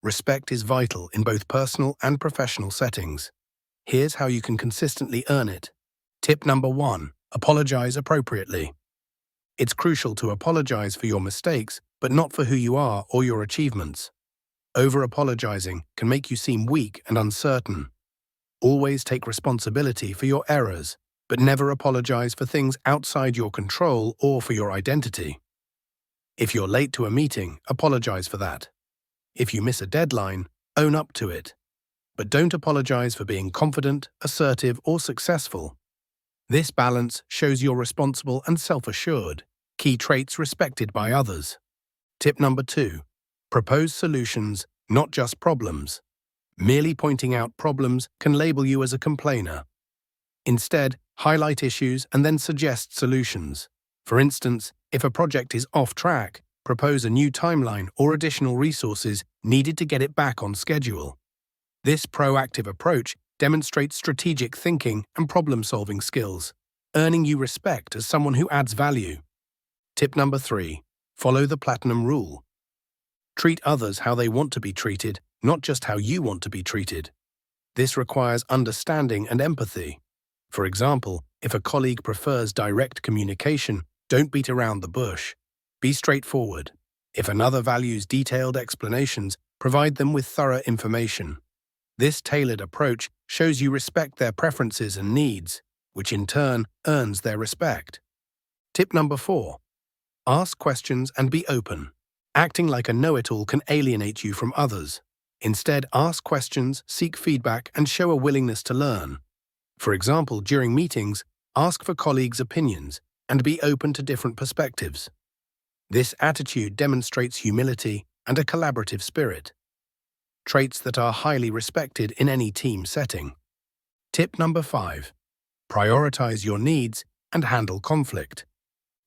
Respect is vital in both personal and professional settings. Here's how you can consistently earn it. Tip number 1. Apologize appropriately. It's crucial to apologize for your mistakes, but not for who you are or your achievements. Over-apologizing can make you seem weak and uncertain. Always take responsibility for your errors, but never apologize for things outside your control or for your identity. If you're late to a meeting, apologize for that. If you miss a deadline, own up to it. But don't apologize for being confident, assertive, or successful. This balance shows you're responsible and self-assured, key traits respected by others. Tip number 2. Propose solutions, not just problems. Merely pointing out problems can label you as a complainer. Instead, highlight issues and then suggest solutions. For instance, if a project is off track, propose a new timeline or additional resources needed to get it back on schedule. This proactive approach demonstrates strategic thinking and problem-solving skills, earning you respect as someone who adds value. Tip number 3. Follow the platinum rule. Treat others how they want to be treated, not just how you want to be treated. This requires understanding and empathy. For example, if a colleague prefers direct communication, don't beat around the bush. Be straightforward. If another values detailed explanations, provide them with thorough information. This tailored approach shows you respect their preferences and needs, which in turn earns their respect. Tip number 4. Ask questions and be open. Acting like a know-it-all can alienate you from others. Instead, ask questions, seek feedback, and show a willingness to learn. For example, during meetings, ask for colleagues' opinions and be open to different perspectives. This attitude demonstrates humility and a collaborative spirit, traits that are highly respected in any team setting. Tip number 5. Prioritize your needs and handle conflict.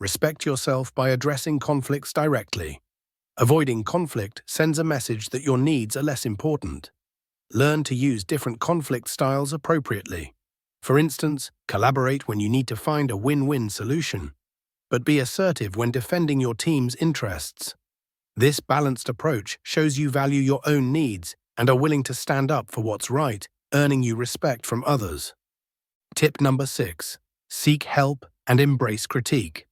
Respect yourself by addressing conflicts directly. Avoiding conflict sends a message that your needs are less important. Learn to use different conflict styles appropriately. For instance, collaborate when you need to find a win-win solution, but be assertive when defending your team's interests. This balanced approach shows you value your own needs and are willing to stand up for what's right, earning you respect from others. Tip number 6. Seek help and embrace critique.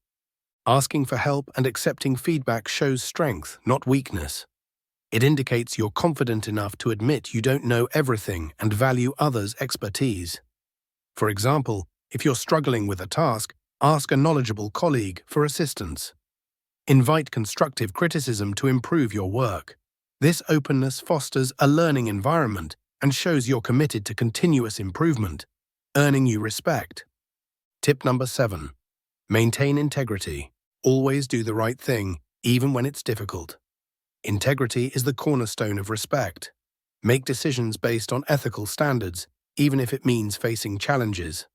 Asking for help and accepting feedback shows strength, not weakness. It indicates you're confident enough to admit you don't know everything and value others' expertise. For example, if you're struggling with a task, ask a knowledgeable colleague for assistance. Invite constructive criticism to improve your work. This openness fosters a learning environment and shows you're committed to continuous improvement, earning you respect. Tip number 7. Maintain integrity. Always do the right thing, even when it's difficult. Integrity is the cornerstone of respect. Make decisions based on ethical standards, even if it means facing challenges.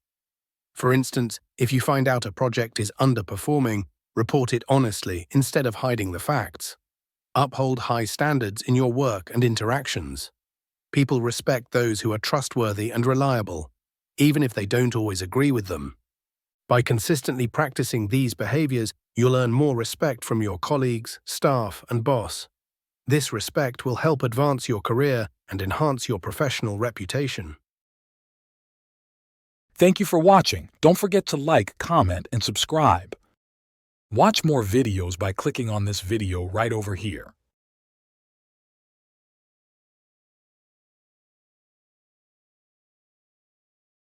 For instance, if you find out a project is underperforming, report it honestly instead of hiding the facts. Uphold high standards in your work and interactions. People respect those who are trustworthy and reliable, even if they don't always agree with them. By consistently practicing these behaviors, you'll earn more respect from your colleagues, staff, and boss. This respect will help advance your career and enhance your professional reputation. Thank you for watching. Don't forget to like, comment, and subscribe. Watch more videos by clicking on this video right over here.